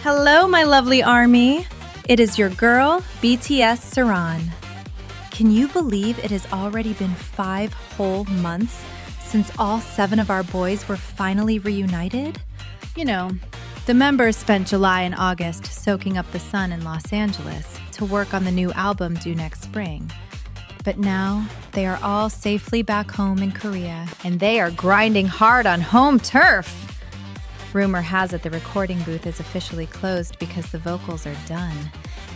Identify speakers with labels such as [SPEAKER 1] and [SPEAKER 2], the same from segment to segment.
[SPEAKER 1] Hello, my lovely army. It is your girl, BTS Saran. Can you believe it has already been 5 whole months since all 7 of our boys were finally reunited? You know, the members spent July and August soaking up the sun in Los Angeles to work on the new album due next spring. But now, they are all safely back home in Korea, and they are grinding hard on home turf. Rumor has it the recording booth is officially closed because the vocals are done.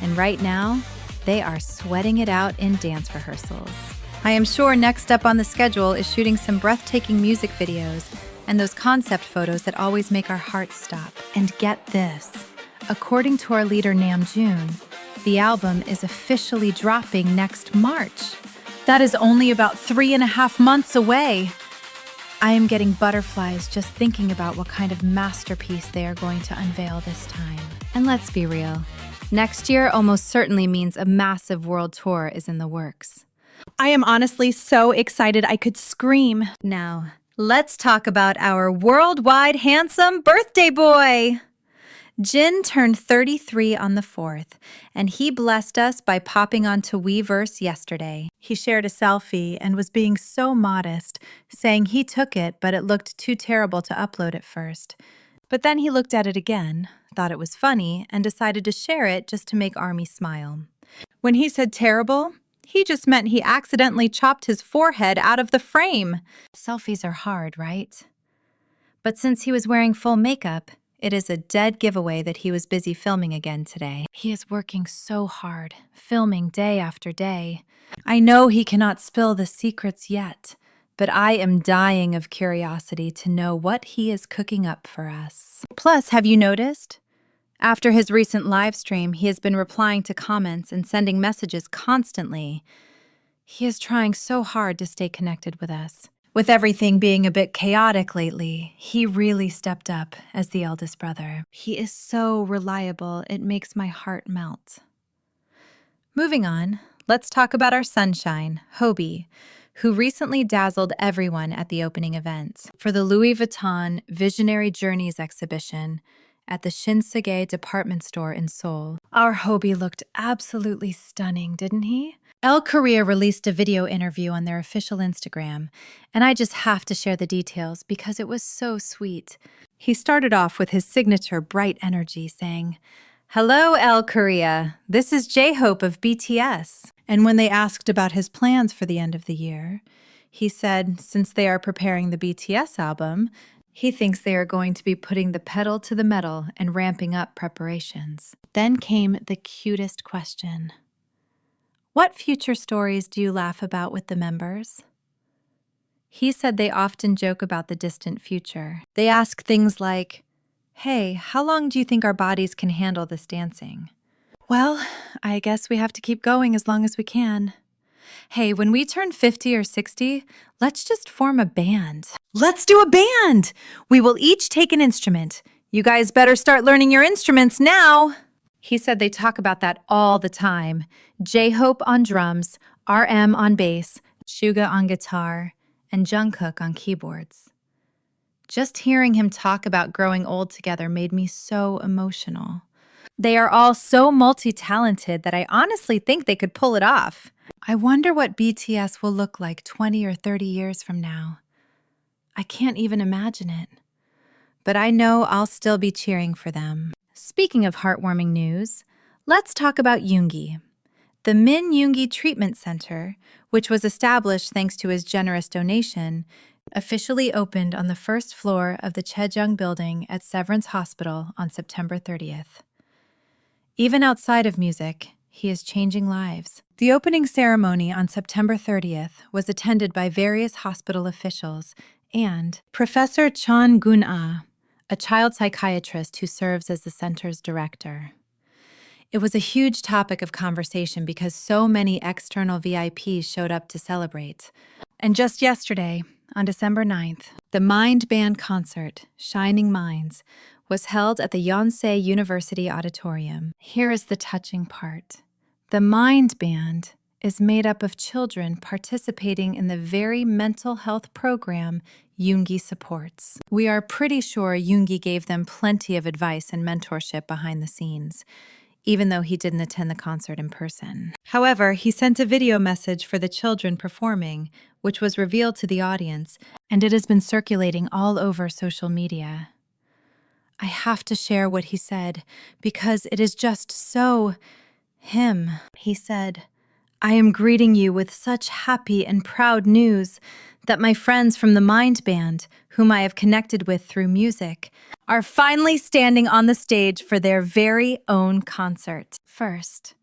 [SPEAKER 1] And right now, they are sweating it out in dance rehearsals. I am sure next up on the schedule is shooting some breathtaking music videos and those concept photos that always make our hearts stop. And get this, according to our leader Namjoon, the album is officially dropping next March. That is only about 3.5 months away. I am getting butterflies just thinking about what kind of masterpiece they are going to unveil this time. And let's be real, next year almost certainly means a massive world tour is in the works.
[SPEAKER 2] I am honestly so excited I could scream.
[SPEAKER 1] Now, let's talk about our worldwide handsome birthday boy. Jin turned 33 on the 4th, and he blessed us by popping onto Weverse yesterday.
[SPEAKER 2] He shared a selfie and was being so modest, saying he took it, but it looked too terrible to upload at first. But then he looked at it again, thought it was funny, and decided to share it just to make Army smile. When he said terrible, he just meant he accidentally chopped his forehead out of the frame.
[SPEAKER 1] Selfies are hard, right? But since he was wearing full makeup, it is a dead giveaway that he was busy filming again today. He is working so hard, filming day after day. I know he cannot spill the secrets yet, but I am dying of curiosity to know what he is cooking up for us. Plus, have you noticed? After his recent live stream, he has been replying to comments and sending messages constantly. He is trying so hard to stay connected with us. With everything being a bit chaotic lately, he really stepped up as the eldest brother. He is so reliable, it makes my heart melt. Moving on, let's talk about our sunshine, HYBE, who recently dazzled everyone at the opening event for the Louis Vuitton Visionary Journeys exhibition at the Shinsegae department store in Seoul. Our HYBE looked absolutely stunning, didn't he? Elle Korea released a video interview on their official Instagram, and I just have to share the details because it was so sweet. He started off with his signature bright energy, saying, "Hello, Elle Korea. This is J-Hope of BTS." And when they asked about his plans for the end of the year, he said since they are preparing the BTS album, he thinks they are going to be putting the pedal to the metal and ramping up preparations. Then came the cutest question. What future stories do you laugh about with the members? He said they often joke about the distant future. They ask things like, "Hey, how long do you think our bodies can handle this dancing?"
[SPEAKER 2] Well, I guess we have to keep going as long as we can.
[SPEAKER 1] "Hey, when we turn 50 or 60, let's just form a band."
[SPEAKER 2] Let's do a band! We will each take an instrument. You guys better start learning your instruments now.
[SPEAKER 1] He said they talk about that all the time. J-Hope on drums, RM on bass, Suga on guitar, and Jungkook on keyboards. Just hearing him talk about growing old together made me so emotional. They are all so multi-talented that I honestly think they could pull it off. I wonder what BTS will look like 20 or 30 years from now. I can't even imagine it. But I know I'll still be cheering for them. Speaking of heartwarming news, let's talk about Yoongi. The Min Yoongi Treatment Center, which was established thanks to his generous donation, officially opened on the first floor of the Chejung building at Severance Hospital on September 30th. Even outside of music, he is changing lives. The opening ceremony on September 30th was attended by various hospital officials and Professor Chon Gun-ah, a child psychiatrist who serves as the center's director. It was a huge topic of conversation because so many external VIPs showed up to celebrate. And just yesterday, on December 9th, the Mind Band concert, Shining Minds, was held at the Yonsei University Auditorium. Here is the touching part. The Mind Band
[SPEAKER 2] is made up of children participating in the very mental health program Yoongi supports. We are pretty sure Yoongi gave them plenty of advice and mentorship behind the scenes, even though he didn't attend the concert in person. However, he sent a video message for the children performing, which was revealed to the audience, and it has been circulating all over social media. I have to share what he said because it is just so him. He said, "I am greeting you with such happy and proud news that my friends from the Mind Band, whom I have connected with through music, are finally standing on the stage for their very own concert." First,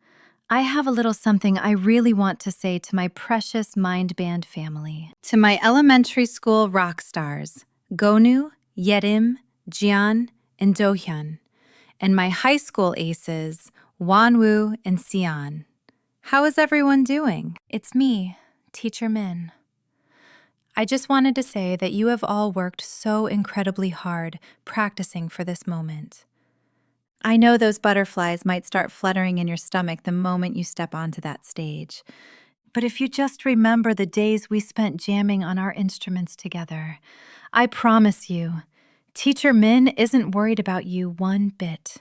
[SPEAKER 2] I have a little something I really want to say to my precious Mind Band family. To my elementary school rock stars, Gonu, Yerim, Jian, and Dohyun, and my high school aces, Wanwoo and Sion. How is everyone doing? It's me, Teacher Min. I just wanted to say that you have all worked so incredibly hard practicing for this moment. I know those butterflies might start fluttering in your stomach the moment you step onto that stage. But if you just remember the days we spent jamming on our instruments together, I promise you, Teacher Min isn't worried about you one bit.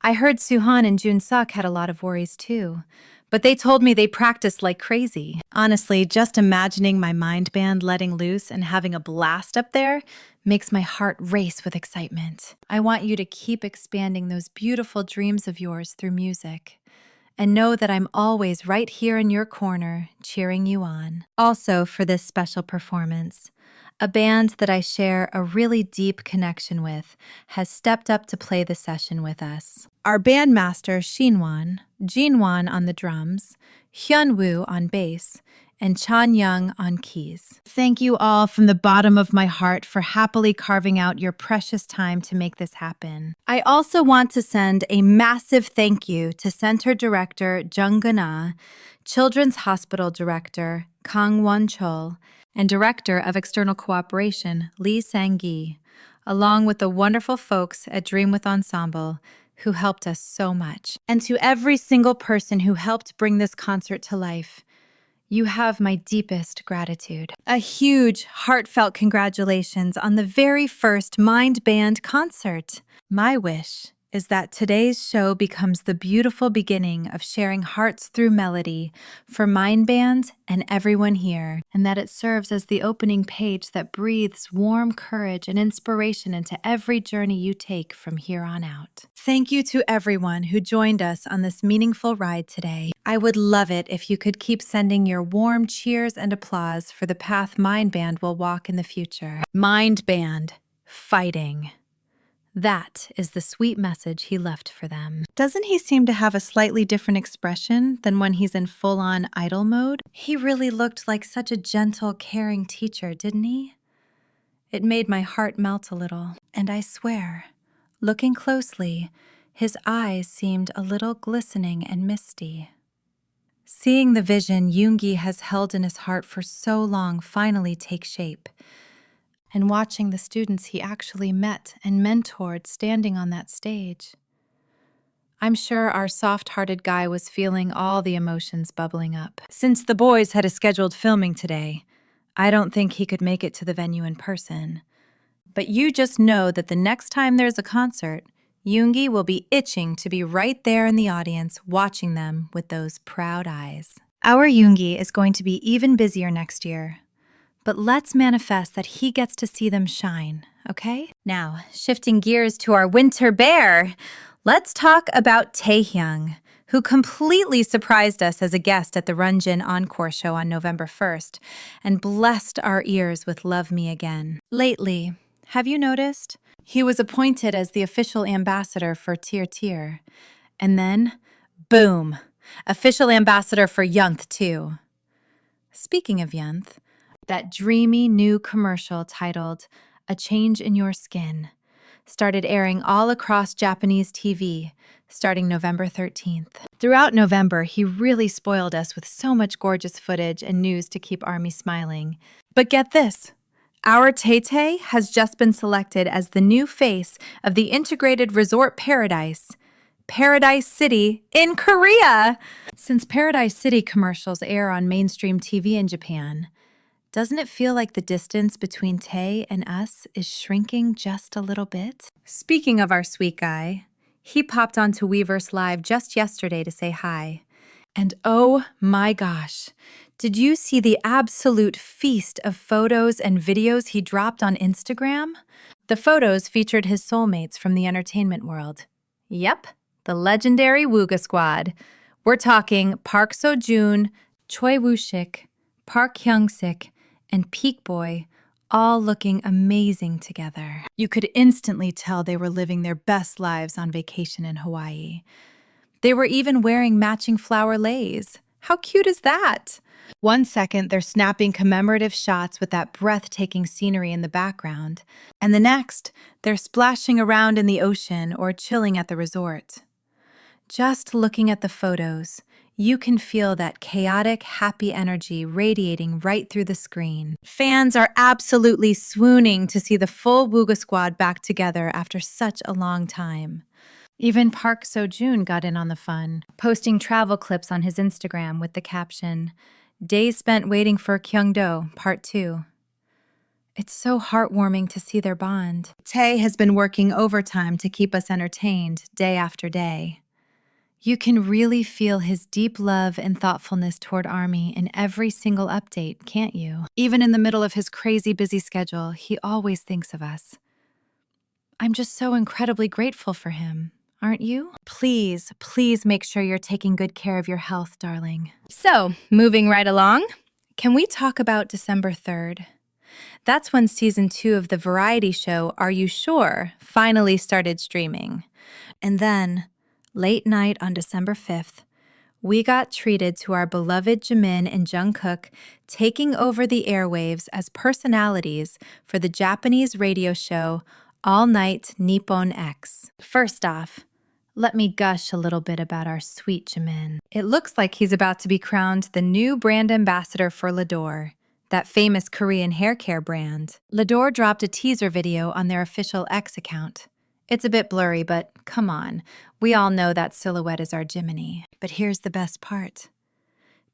[SPEAKER 2] I heard Suhan and Jun-suk had a lot of worries too, but they told me they practiced like crazy. Honestly, just imagining my mind band letting loose and having a blast up there makes my heart race with excitement. I want you to keep expanding those beautiful dreams of yours through music, and know that I'm always right here in your corner, cheering you on. Also, for this special performance, a band that I share a really deep connection with has stepped up to play the session with us. Our bandmaster Shinwon, Jinwon on the drums, Hyunwoo on bass, and Chan Young on keys. Thank you all from the bottom of my heart for happily carving out your precious time to make this happen. I also want to send a massive thank you to Center Director Jung Gana, Children's Hospital Director Kang Won-chol, and Director of External Cooperation Lee Sang-gi, along with the wonderful folks at Dream With Ensemble who helped us so much. And to every single person who helped bring this concert to life, you have my deepest gratitude. A huge, heartfelt congratulations on the very first Mind Band concert. My wish is that today's show becomes the beautiful beginning of sharing hearts through melody for Mind Band and everyone here, and that it serves as the opening page that breathes warm courage and inspiration into every journey you take from here on out. Thank you to everyone who joined us on this meaningful ride today. I would love it if you could keep sending your warm cheers and applause for the path Mind Band will walk in the future. Mind Band, fighting. That is the sweet message he left for them. Doesn't he seem to have a slightly different expression than when he's in full-on idol mode? He really looked like such a gentle, caring teacher, didn't he? It made my heart melt a little, and I swear, looking closely, his eyes seemed a little glistening and misty. Seeing the vision Yoongi has held in his heart for so long finally take shape, and watching the students he actually met and mentored standing on that stage. I'm sure our soft-hearted guy was feeling all the emotions bubbling up. Since the boys had a scheduled filming today, I don't think he could make it to the venue in person. But you just know that the next time there's a concert, Yoongi will be itching to be right there in the audience watching them with those proud eyes. Our Yoongi is going to be even busier next year. But let's manifest that he gets to see them shine, okay? Now, shifting gears to our winter bear, let's talk about Taehyung, who completely surprised us as a guest at the Runjin Encore show on November 1st and blessed our ears with Love Me Again. Lately, have you noticed? He was appointed as the official ambassador for Tier Tier. And then, boom, official ambassador for Yunth too. Speaking of Yunth, that dreamy new commercial titled A Change in Your Skin started airing all across Japanese TV starting November 13th. Throughout November, he really spoiled us with so much gorgeous footage and news to keep ARMY smiling. But get this, our Tay-Tay has just been selected as the new face of the integrated resort paradise, Paradise City in Korea. Since Paradise City commercials air on mainstream TV in Japan, doesn't it feel like the distance between Tae and us is shrinking just a little bit? Speaking of our sweet guy, he popped onto Weverse Live just yesterday to say hi. And oh my gosh, did you see the absolute feast of photos and videos he dropped on Instagram? The photos featured his soulmates from the entertainment world. Yep, the legendary Wooga Squad. We're talking Park Seo-joon, Choi Woo-shik, Park Hyung-sik, and Peak Boy, all looking amazing together. You could instantly tell they were living their best lives on vacation in Hawaii. They were even wearing matching flower leis. How cute is that? One second, they're snapping commemorative shots with that breathtaking scenery in the background, and the next, they're splashing around in the ocean or chilling at the resort. Just looking at the photos, you can feel that chaotic, happy energy radiating right through the screen. Fans are absolutely swooning to see the full Wooga Squad back together after such a long time. Even Park Seo-joon got in on the fun, posting travel clips on his Instagram with the caption, "Days spent waiting for Kyungdo, Part 2. It's so heartwarming to see their bond. Tae has been working overtime to keep us entertained day after day. You can really feel his deep love and thoughtfulness toward ARMY in every single update, can't you? Even in the middle of his crazy busy schedule, he always thinks of us. I'm just so incredibly grateful for him, aren't you? Please, please make sure you're taking good care of your health, darling." So, moving right along, can we talk about December 3rd? That's when season 2 of the variety show Are You Sure finally started streaming. And then, late night on December 5th, we got treated to our beloved Jimin and Jungkook taking over the airwaves as personalities for the Japanese radio show All Night Nippon X. First off, let me gush a little bit about our sweet Jimin. It looks like he's about to be crowned the new brand ambassador for L'Adore, that famous Korean hair care brand. L'Adore dropped a teaser video on their official X account. It's a bit blurry, but come on, we all know that silhouette is our Jiminy. But here's the best part.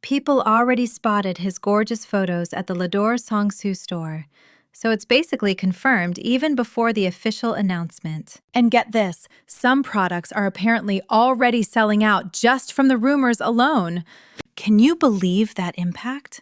[SPEAKER 2] People already spotted his gorgeous photos at the L'Adore Songsu store, so it's basically confirmed even before the official announcement. And get this, some products are apparently already selling out just from the rumors alone. Can you believe that impact?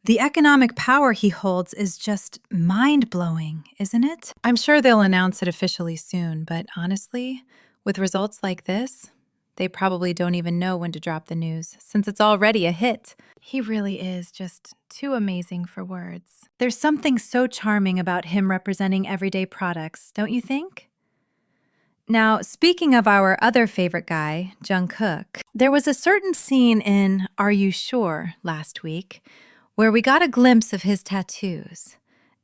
[SPEAKER 2] The economic power he holds is just mind-blowing, isn't it? I'm sure they'll announce it officially soon, but honestly, with results like this, they probably don't even know when to drop the news, since it's already a hit. He really is just too amazing for words. There's something so charming about him representing everyday products, don't you think? Now, speaking of our other favorite guy, Jungkook, there was a certain scene in Are You Sure last week where we got a glimpse of his tattoos.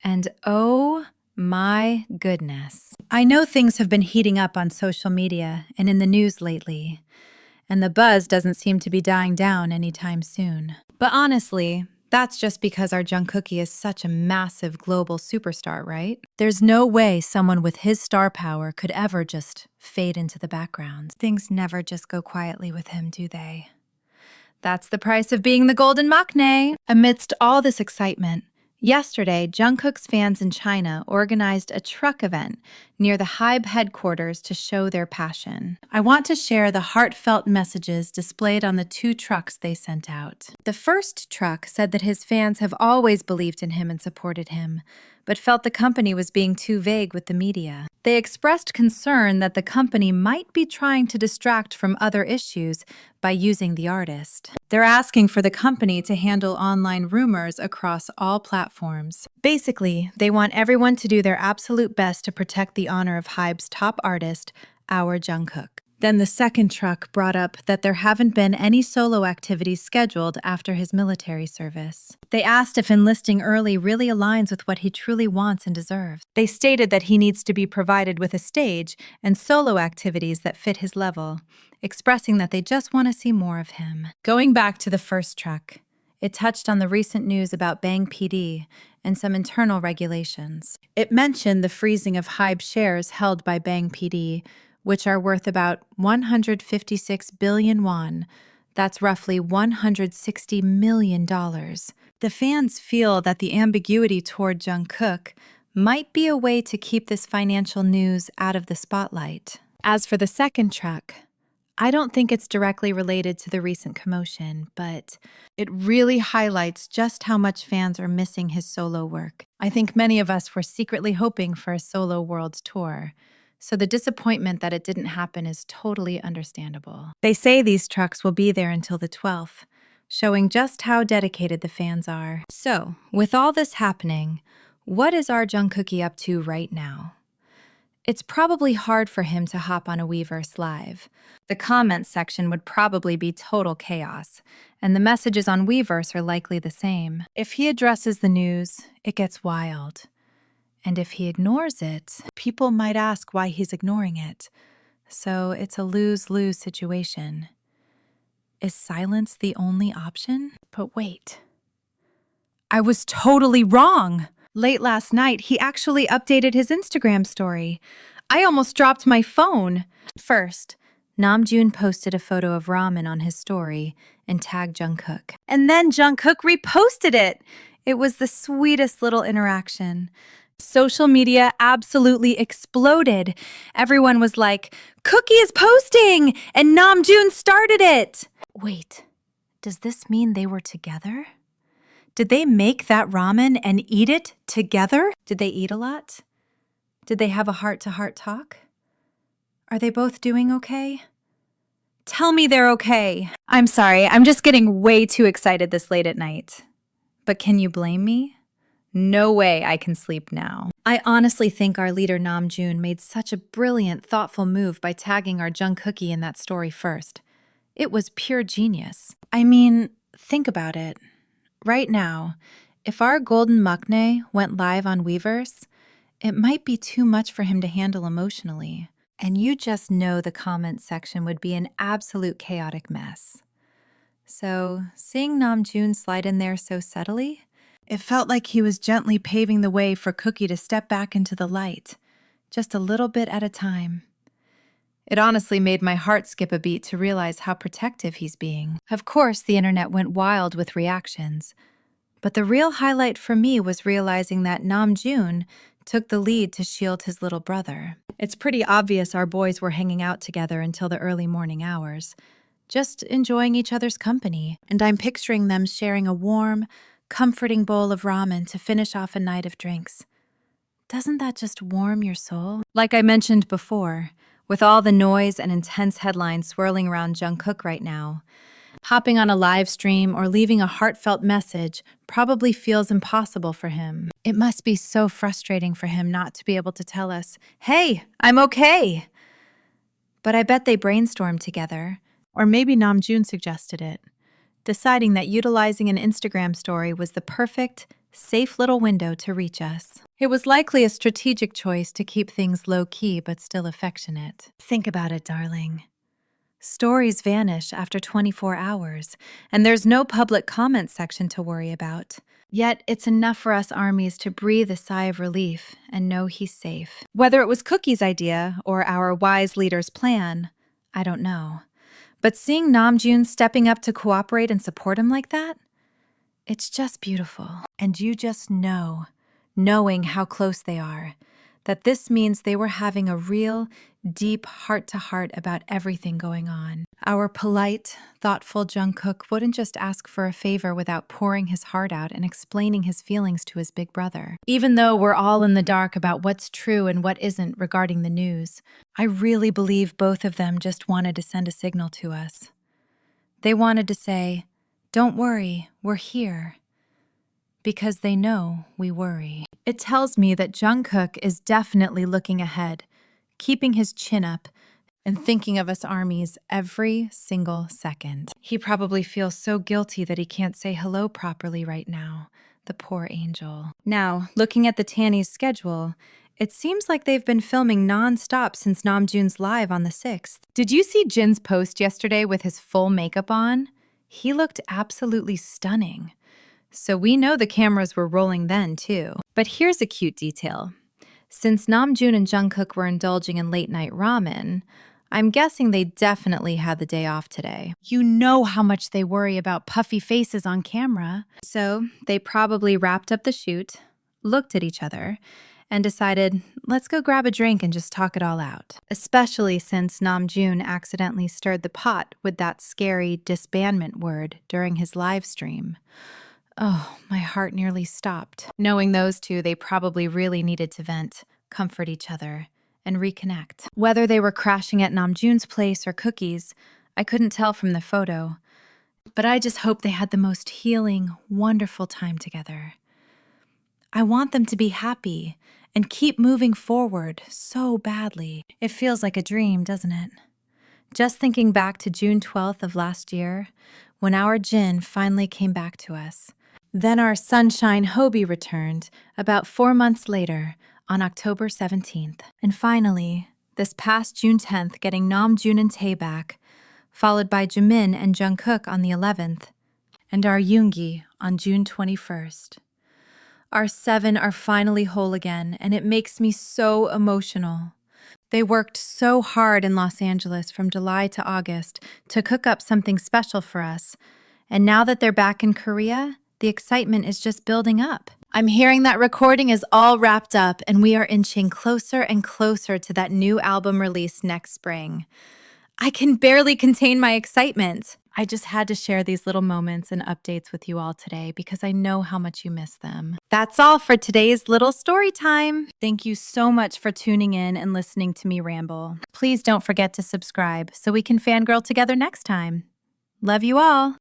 [SPEAKER 2] And oh my goodness. I know things have been heating up on social media and in the news lately, and the buzz doesn't seem to be dying down anytime soon. But honestly, that's just because our Jungkookie is such a massive global superstar, right? There's no way someone with his star power could ever just fade into the background. Things never just go quietly with him, do they? That's the price of being the golden maknae. Amidst all this excitement, yesterday, Jungkook's fans in China organized a truck event near the HYBE headquarters to show their passion. I want to share the heartfelt messages displayed on the 2 trucks they sent out. The first truck said that his fans have always believed in him and supported him, but felt the company was being too vague with the media. They expressed concern that the company might be trying to distract from other issues by using the artist. They're asking for the company to handle online rumors across all platforms. Basically, they want everyone to do their absolute best to protect the honor of HYBE's top artist, our Jungkook. Then the second truck brought up that there haven't been any solo activities scheduled after his military service. They asked if enlisting early really aligns with what he truly wants and deserves. They stated that he needs to be provided with a stage and solo activities that fit his level, expressing that they just want to see more of him. Going back to the first truck, it touched on the recent news about Bang PD and some internal regulations. It mentioned the freezing of HYBE shares held by Bang PD, which are worth about 156 billion won. That's roughly $160 million. The fans feel that the ambiguity toward Jungkook might be a way to keep this financial news out of the spotlight. As for the second truck, I don't think it's directly related to the recent commotion, but it really highlights just how much fans are missing his solo work. I think many of us were secretly hoping for a solo world tour, so the disappointment that it didn't happen is totally understandable. They say these trucks will be there until the 12th, showing just how dedicated the fans are. So, with all this happening, what is our Jungkookie up to right now? It's probably hard for him to hop on a Weverse Live. The comments section would probably be total chaos, and the messages on Weverse are likely the same. If he addresses the news, it gets wild. And if he ignores it, people might ask why he's ignoring it. So it's a lose-lose situation. Is silence the only option? But wait. I was totally wrong! Late last night, he actually updated his Instagram story. I almost dropped my phone. First, Namjoon posted a photo of ramen on his story and tagged Jungkook. And then Jungkook reposted it. It was the sweetest little interaction. Social media absolutely exploded. Everyone was like, "Cookie is posting!" And Namjoon started it! Wait, does this mean they were together? Did they make that ramen and eat it together? Did they eat a lot? Did they have a heart-to-heart talk? Are they both doing okay? Tell me they're okay. I'm sorry, I'm just getting way too excited this late at night. But can you blame me? No way I can sleep now. I honestly think our leader Namjoon made such a brilliant, thoughtful move by tagging our Jungkookie in that story first. It was pure genius. I mean, think about it. Right now, if our golden maknae went live on Weverse, it might be too much for him to handle emotionally. And you just know the comment section would be an absolute chaotic mess. So, seeing Namjoon slide in there so subtly, it felt like he was gently paving the way for Cookie to step back into the light, just a little bit at a time. It honestly made my heart skip a beat to realize how protective he's being. Of course, the internet went wild with reactions. But the real highlight for me was realizing that Namjoon took the lead to shield his little brother. It's pretty obvious our boys were hanging out together until the early morning hours, just enjoying each other's company. And I'm picturing them sharing a warm, comforting bowl of ramen to finish off a night of drinks. Doesn't that just warm your soul? Like I mentioned before, with all the noise and intense headlines swirling around Jungkook right now, hopping on a live stream or leaving a heartfelt message probably feels impossible for him. It must be so frustrating for him not to be able to tell us, "Hey, I'm okay." But I bet they brainstormed together. Or maybe Namjoon suggested it, deciding that utilizing an Instagram story was the perfect, safe little window to reach us. It was likely a strategic choice to keep things low-key but still affectionate. Think about it, darling. Stories vanish after 24 hours, and there's no public comment section to worry about. Yet, it's enough for us armies to breathe a sigh of relief and know he's safe. Whether it was Cookie's idea or our wise leader's plan, I don't know. But seeing Namjoon stepping up to cooperate and support him like that, it's just beautiful. And you just know, knowing how close they are, that this means they were having a real, deep heart-to-heart about everything going on. Our polite, thoughtful Jungkook wouldn't just ask for a favor without pouring his heart out and explaining his feelings to his big brother. Even though we're all in the dark about what's true and what isn't regarding the news, I really believe both of them just wanted to send a signal to us. They wanted to say, "Don't worry, we're here." Because they know we worry. It tells me that Jungkook is definitely looking ahead, keeping his chin up, and thinking of us armies every single second. He probably feels so guilty that he can't say hello properly right now, the poor angel. Now, looking at the Tannies' schedule, it seems like they've been filming non-stop since Namjoon's live on the 6th. Did you see Jin's post yesterday with his full makeup on? He looked absolutely stunning. So we know the cameras were rolling then, too. But here's a cute detail.
[SPEAKER 1] Since Namjoon and Jungkook were indulging in late-night ramen, I'm guessing they definitely had the day off today.
[SPEAKER 2] You know how much they worry about puffy faces on camera.
[SPEAKER 1] So they probably wrapped up the shoot, looked at each other, and decided, let's go grab a drink and just talk it all out. Especially since Namjoon accidentally stirred the pot with that scary disbandment word during his live stream. Oh, my heart nearly stopped. Knowing those two, they probably really needed to vent, comfort each other, and reconnect. Whether they were crashing at Namjoon's place or Cookie's, I couldn't tell from the photo. But I just hope they had the most healing, wonderful time together. I want them to be happy and keep moving forward so badly. It feels like a dream, doesn't it? Just thinking back to June 12th of last year, when our Jin finally came back to us. Then our sunshine HYBE returned about 4 months later on October 17th. And finally, this past June 10th, getting Namjoon and Tae back, followed by Jimin and Jungkook on the 11th, and our Yoongi on June 21st. Our 7 are finally whole again, and it makes me so emotional. They worked so hard in Los Angeles from July to August to cook up something special for us. And now that they're back in Korea, the excitement is just building up. I'm hearing that recording is all wrapped up and we are inching closer and closer to that new album release next spring. I can barely contain my excitement. I just had to share these little moments and updates with you all today because I know how much you miss them. That's all for today's little story time. Thank you so much for tuning in and listening to me ramble. Please don't forget to subscribe so we can fangirl together next time. Love you all.